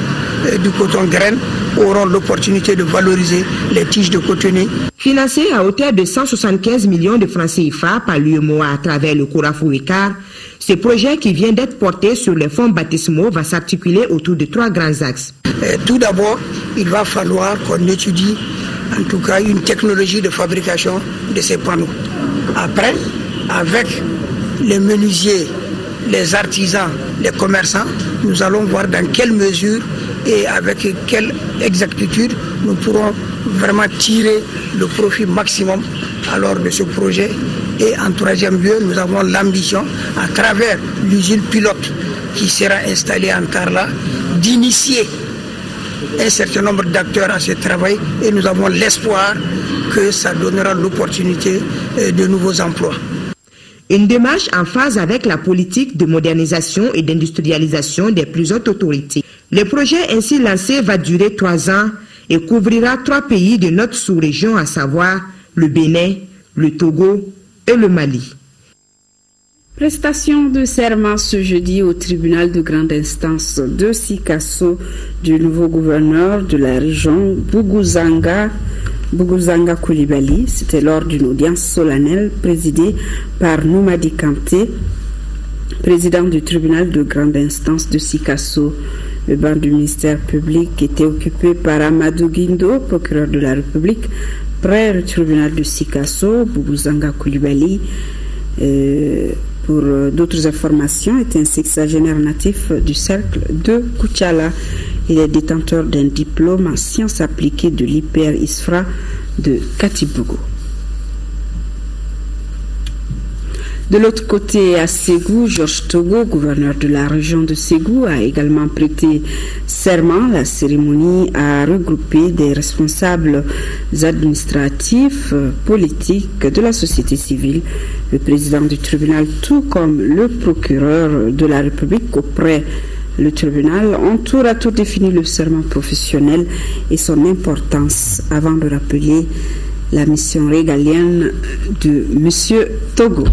du coton graine, auront l'opportunité de valoriser les tiges de cotonnier. Financé à hauteur de 175 millions de francs CFA par l'UEMOA à travers le Kourafou Écart, ce projet qui vient d'être porté sur les fonds baptismaux va s'articuler autour de 3 grands axes. Tout d'abord, il va falloir qu'on étudie en tout cas une technologie de fabrication de ces panneaux. Après, avec les menuisiers, les artisans, les commerçants, nous allons voir dans quelle mesure et avec quelle exactitude nous pourrons vraiment tirer le profit maximum alors de ce projet. Et en troisième lieu, nous avons l'ambition, à travers l'usine pilote qui sera installée en Karla, d'initier un certain nombre d'acteurs à ce travail et nous avons l'espoir que ça donnera l'opportunité de nouveaux emplois. Une démarche en phase avec la politique de modernisation et d'industrialisation des plus hautes autorités. Le projet ainsi lancé va durer 3 ans et couvrira 3 pays de notre sous-région, à savoir le Bénin, le Togo et le Mali. Prestation de serment ce jeudi au tribunal de grande instance de Sikasso du nouveau gouverneur de la région Buguzanga Coulibaly. C'était lors d'une audience solennelle présidée par Noumadi Kanté, président du tribunal de grande instance de Sikasso. Le banc du ministère public était occupé par Amadou Guindo, procureur de la République, près du tribunal de Sikasso. Buguzanga Coulibaly, pour d'autres informations, est un sexagénaire natif du cercle de Koutiala. Il est détenteur d'un diplôme en sciences appliquées de l'IPR ISFRA de Katibogo. De l'autre côté, à Ségou, Georges Togo, gouverneur de la région de Ségou, a également prêté serment. La cérémonie a regroupé des responsables administratifs, politiques de la société civile, le président du tribunal, tout comme le procureur de la République auprès du tribunal, ont tour à tour défini le serment professionnel et son importance avant de rappeler la mission régalienne de M. Togo.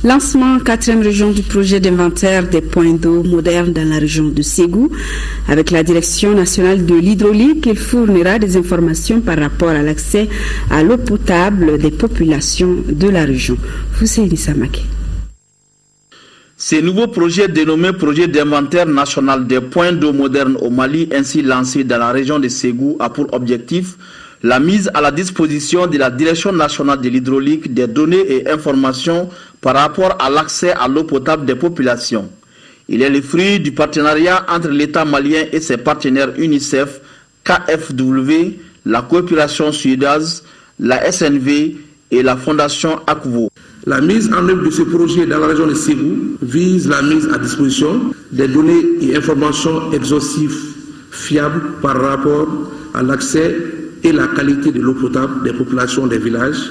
Lancement 4e région du projet d'inventaire des points d'eau modernes dans la région de Ségou. Avec la Direction nationale de l'hydraulique, il fournira des informations par rapport à l'accès à l'eau potable des populations de la région. Fousseini Samake. Ce nouveau projet dénommé Projet d'inventaire national des points d'eau modernes au Mali, ainsi lancé dans la région de Ségou, a pour objectif la mise à la disposition de la Direction nationale de l'hydraulique des données et informations par rapport à l'accès à l'eau potable des populations. Il est le fruit du partenariat entre l'État malien et ses partenaires UNICEF, KfW, la coopération suédoise, la SNV et la Fondation Akvo. La mise en œuvre de ce projet dans la région de Ségou vise la mise à disposition des données et informations exhaustives fiables par rapport à l'accès et la qualité de l'eau potable des populations des villages,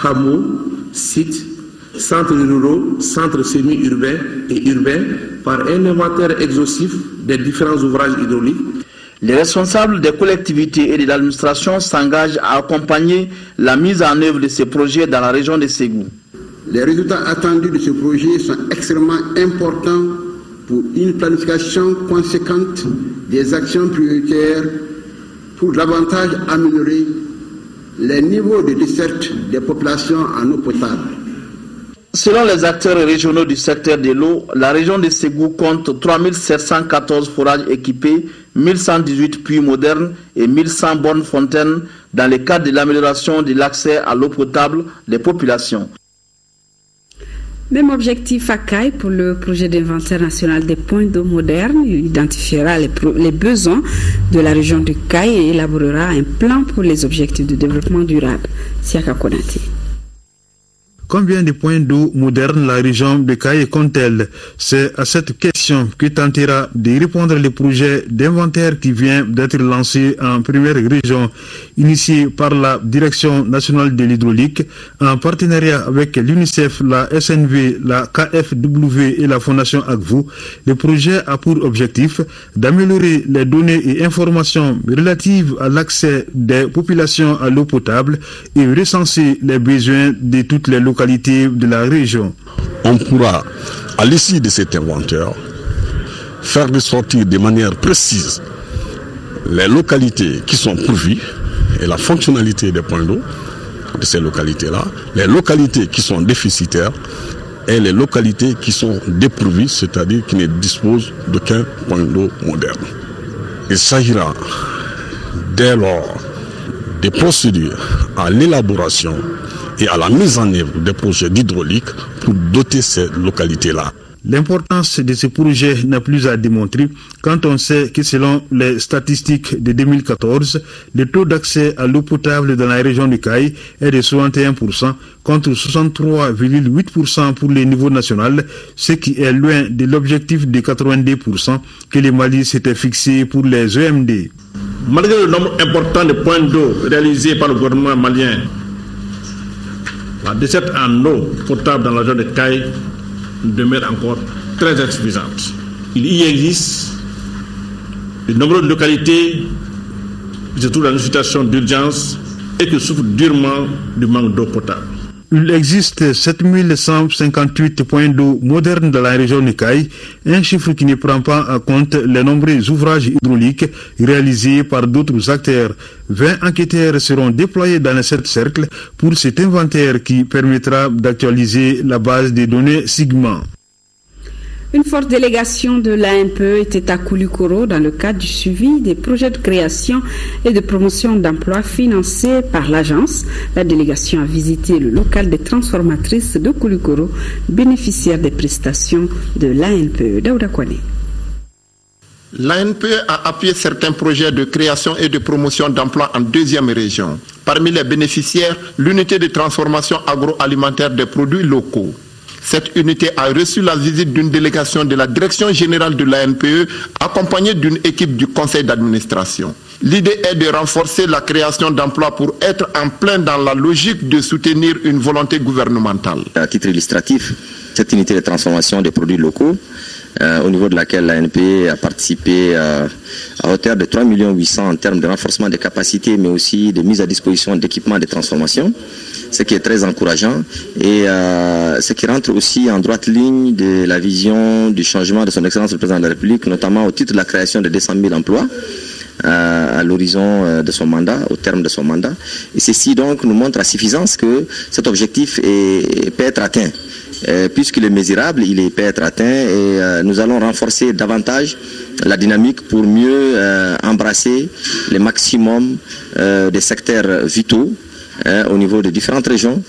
hameaux, sites, centres ruraux, centres semi-urbains et urbains par un inventaire exhaustif des différents ouvrages hydrauliques. Les responsables des collectivités et de l'administration s'engagent à accompagner la mise en œuvre de ces projets dans la région de Ségou. Les résultats attendus de ce projet sont extrêmement importants pour une planification conséquente des actions prioritaires pour davantage améliorer les niveaux de desserte des populations en eau potable. Selon les acteurs régionaux du secteur de l'eau, la région de Ségou compte 3714 forages équipés, 1118 puits modernes et 1100 bornes fontaines dans le cadre de l'amélioration de l'accès à l'eau potable des populations. Même objectif à Caille pour le projet d'inventaire national des points d'eau modernes. Il identifiera les besoins de la région de Caille et élaborera un plan pour les objectifs de développement durable. Siaka Konati. Combien de points d'eau modernes la région de Caille compte-t-elle? C'est à cette question que tentera de répondre le projet d'inventaire qui vient d'être lancé en première région, initié par la Direction nationale de l'hydraulique, en partenariat avec l'UNICEF, la SNV, la KfW et la Fondation Akvo. Le projet a pour objectif d'améliorer les données et informations relatives à l'accès des populations à l'eau potable et recenser les besoins de toutes les localités de la région. On pourra, à l'issue de cet inventaire, faire ressortir de manière précise les localités qui sont pourvues et la fonctionnalité des points d'eau de ces localités-là, les localités qui sont déficitaires et les localités qui sont dépourvues, c'est-à-dire qui ne disposent d'aucun point d'eau moderne. Il s'agira dès lors de procéder à l'élaboration et à la mise en œuvre des projets d'hydraulique pour doter ces localités-là. L'importance de ce projet n'a plus à démontrer quand on sait que selon les statistiques de 2014, le taux d'accès à l'eau potable dans la région de Caille est de 61% contre 63,8% pour le niveau national, ce qui est loin de l'objectif de 82% que le Mali s'était fixé pour les EMD. Malgré le nombre important de points d'eau réalisés par le gouvernement malien, la desserte en eau potable dans la région de Caille demeure encore très insuffisante. Il y existe de nombreuses localités qui se trouvent dans une situation d'urgence et qui souffrent durement du manque d'eau potable. Il existe 7158 points d'eau modernes dans la région de Caille, un chiffre qui ne prend pas en compte les nombreux ouvrages hydrauliques réalisés par d'autres acteurs. 20 enquêteurs seront déployés dans les 7 cercles pour cet inventaire qui permettra d'actualiser la base des données Sigma. Une forte délégation de l'ANPE était à Koulikoro dans le cadre du suivi des projets de création et de promotion d'emplois financés par l'agence. La délégation a visité le local des transformatrices de Koulikoro, bénéficiaire des prestations de l'ANPE. Daouda Kouane. L'ANPE a appuyé certains projets de création et de promotion d'emplois en deuxième région. Parmi les bénéficiaires, l'unité de transformation agroalimentaire des produits locaux. Cette unité a reçu la visite d'une délégation de la direction générale de l'ANPE accompagnée d'une équipe du conseil d'administration. L'idée est de renforcer la création d'emplois pour être en plein dans la logique de soutenir une volonté gouvernementale. À titre illustratif, cette unité de transformation des produits locaux, au niveau de laquelle l'ANPE a participé à hauteur de 3 800 000 en termes de renforcement des capacités, mais aussi de mise à disposition d'équipements de transformation, ce qui est très encourageant et ce qui rentre aussi en droite ligne de la vision du changement de son Excellence le Président de la République, notamment au titre de la création de 200 000 emplois à l'horizon de son mandat, au terme de son mandat. Et ceci donc nous montre à suffisance que cet objectif peut être atteint. Puisqu'il est mesurable, il peut être atteint et nous allons renforcer davantage la dynamique pour mieux embrasser le maximum des secteurs vitaux au niveau de différentes régions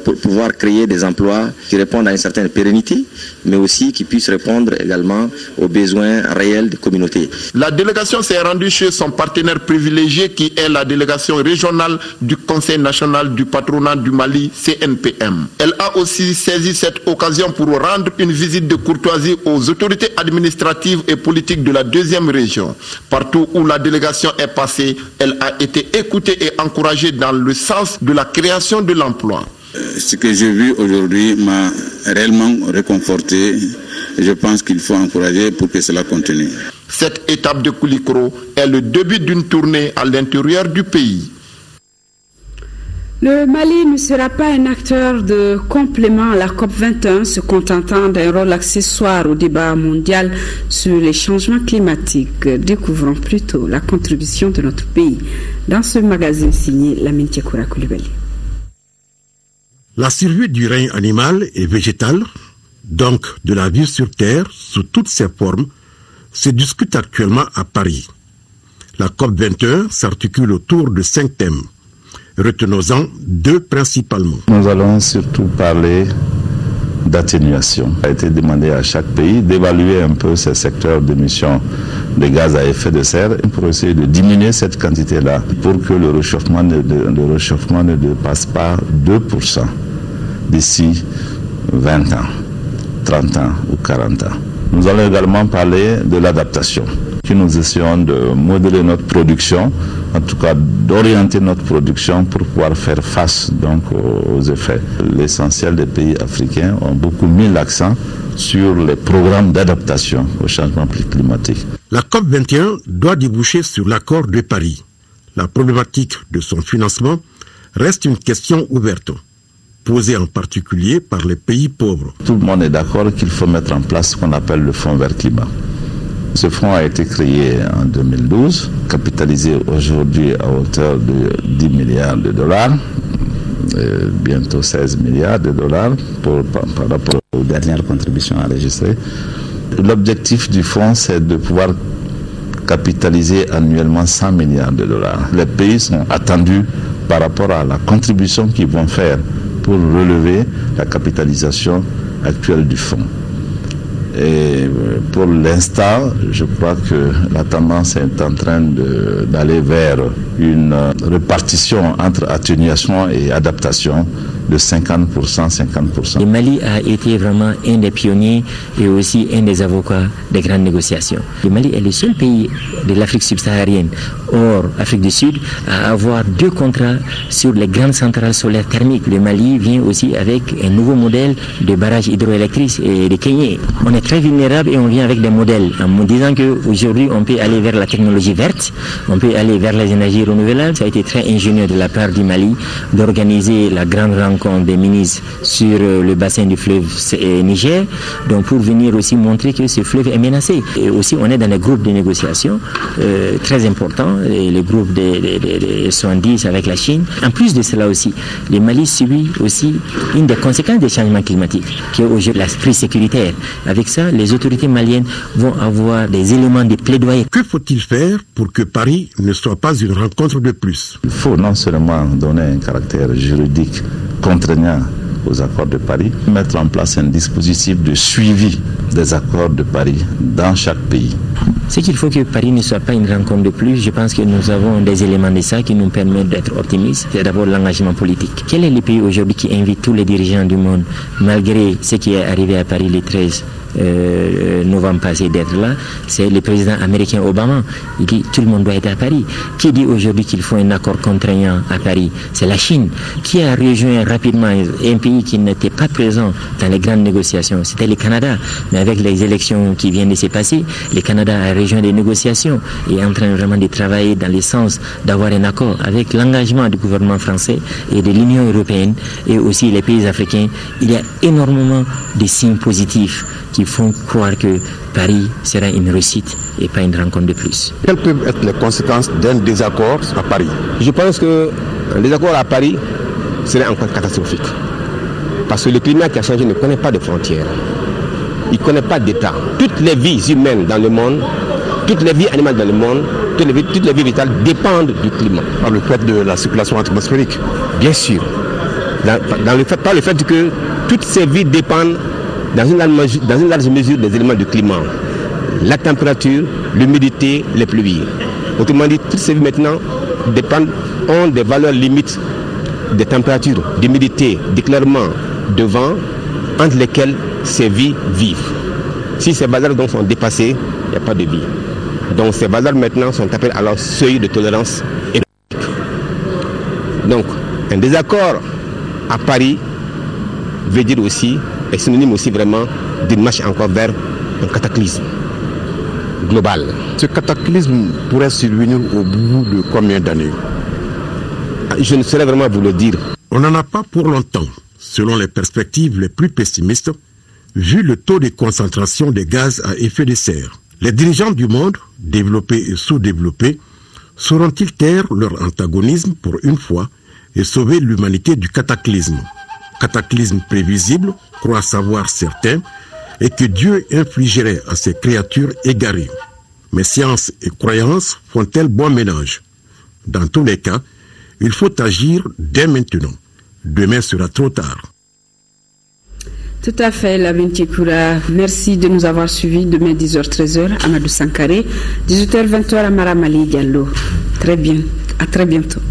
pour pouvoir créer des emplois qui répondent à une certaine pérennité, mais aussi qui puissent répondre également aux besoins réels des communautés. La délégation s'est rendue chez son partenaire privilégié qui est la délégation régionale du Conseil national du patronat du Mali, CNPM. Elle a aussi saisi cette occasion pour rendre une visite de courtoisie aux autorités administratives et politiques de la deuxième région. Partout où la délégation est passée, elle a été écoutée et encouragée dans le sens de la création de l'emploi. Ce que j'ai vu aujourd'hui m'a réellement réconforté et je pense qu'il faut encourager pour que cela continue. Cette étape de Koulikoro est le début d'une tournée à l'intérieur du pays. Le Mali ne sera pas un acteur de complément à la COP21, se contentant d'un rôle accessoire au débat mondial sur les changements climatiques. Découvrons plutôt la contribution de notre pays dans ce magazine signé Lamine Tchekoura Koulibaly. La survie du règne animal et végétal, donc de la vie sur Terre sous toutes ses formes, se discute actuellement à Paris. La COP21 s'articule autour de 5 thèmes. Retenons-en 2 principalement. Nous allons surtout parler d'atténuation. Il a été demandé à chaque pays d'évaluer un peu ses secteurs d'émissions de gaz à effet de serre pour essayer de diminuer cette quantité-là pour que le réchauffement ne dépasse pas 2% d'ici 20 ans, 30 ans ou 40 ans. Nous allons également parler de l'adaptation, que nous essayons de modeler notre production, en tout cas d'orienter notre production pour pouvoir faire face donc aux effets. L'essentiel des pays africains ont beaucoup mis l'accent sur les programmes d'adaptation au changement climatique. La COP21 doit déboucher sur l'accord de Paris. La problématique de son financement reste une question ouverte, posée en particulier par les pays pauvres. Tout le monde est d'accord qu'il faut mettre en place ce qu'on appelle le Fonds vert climat. Ce fonds a été créé en 2012, capitalisé aujourd'hui à hauteur de 10 milliards de dollars, bientôt 16 milliards de dollars par rapport aux dernières contributions enregistrées. L'objectif du fonds, c'est de pouvoir capitaliser annuellement 100 milliards de dollars. Les pays sont attendus par rapport à la contribution qu'ils vont faire pour relever la capitalisation actuelle du fonds. Et pour l'instant, je crois que la tendance est en train d'aller vers une répartition entre atténuation et adaptation de 50%, 50%. Le Mali a été vraiment un des pionniers et aussi un des avocats des grandes négociations. Le Mali est le seul pays de l'Afrique subsaharienne, hors Afrique du Sud, à avoir 2 contrats sur les grandes centrales solaires thermiques. Le Mali vient aussi avec un nouveau modèle de barrage hydroélectrique et de Kenya. On est très vulnérable et on vient avec des modèles en disant qu'aujourd'hui on peut aller vers la technologie verte, on peut aller vers les énergies renouvelables. Ça a été très ingénieux de la part du Mali d'organiser la grande rencontre des ministres sur le bassin du fleuve Niger, donc pour venir aussi montrer que ce fleuve est menacé. Et aussi on est dans des groupes de négociation très importants, le groupe des 70 avec la Chine. En plus de cela aussi, le Mali subit aussi une des conséquences des changements climatiques, qui est aujourd'hui la crise sécuritaire. Avec ça, les autorités maliennes vont avoir des éléments de plaidoyer. Que faut-il faire pour que Paris ne soit pas une rencontre de plus? Il faut non seulement donner un caractère juridique contraignant aux accords de Paris, mettre en place un dispositif de suivi des accords de Paris dans chaque pays. C'est qu'il faut que Paris ne soit pas une rencontre de plus. Je pense que nous avons des éléments de ça qui nous permettent d'être optimistes. C'est d'abord l'engagement politique. Quel est le pays aujourd'hui qui invite tous les dirigeants du monde, malgré ce qui est arrivé à Paris le 13 novembre passé, d'être là? C'est le président américain Obama. Il dit tout le monde doit être à Paris. Qui dit aujourd'hui qu'il faut un accord contraignant à Paris? C'est la Chine qui a rejoint rapidement un pays qui n'était pas présent dans les grandes négociations. C'était le Canada. Mais avec les élections qui viennent de se passer, le Canada a rejoint les négociations et est en train vraiment de travailler dans le sens d'avoir un accord. Avec l'engagement du gouvernement français et de l'Union européenne et aussi les pays africains, il y a énormément de signes positifs qui font croire que Paris sera une réussite et pas une rencontre de plus. Quelles peuvent être les conséquences d'un désaccord à Paris? Je pense qu'un désaccord à Paris serait encore catastrophique. Parce que le climat qui a changé ne connaît pas de frontières. Il ne connaît pas d'État. Toutes les vies humaines dans le monde, toutes les vies animales dans le monde, toutes les vies vitales dépendent du climat. Par le fait de la circulation atmosphérique? Bien sûr. Par le fait que toutes ces vies dépendent dans une large mesure des éléments du climat. La température, l'humidité, les pluies. Autrement dit, toutes ces vies maintenant ont des valeurs limites de température, d'humidité, d'éclairement, de vent, entre lesquelles ces vies vivent. Si ces valeurs donc sont dépassées, il n'y a pas de vie. Donc ces valeurs maintenant sont appelées à leur seuil de tolérance économique. Donc un désaccord à Paris veut dire aussi, est synonyme aussi vraiment d'une marche encore vers un cataclysme global. Ce cataclysme pourrait survenir au bout de combien d'années? Je ne saurais vraiment vous le dire. On n'en a pas pour longtemps, selon les perspectives les plus pessimistes, vu le taux de concentration des gaz à effet de serre. Les dirigeants du monde, développés et sous-développés, sauront-ils taire leur antagonisme pour une fois et sauver l'humanité du cataclysme? Cataclysme prévisible, croient savoir certains, et que Dieu infligerait à ses créatures égarées. Mais science et croyances font-elles bon ménage? Dans tous les cas, il faut agir dès maintenant. Demain sera trop tard. Tout à fait, Lamine Tchekoura. Merci de nous avoir suivis. Demain, 10h-13h, Amadou Sankaré. 18h-20h, Amara Mali Diallo. Très bien. À très bientôt.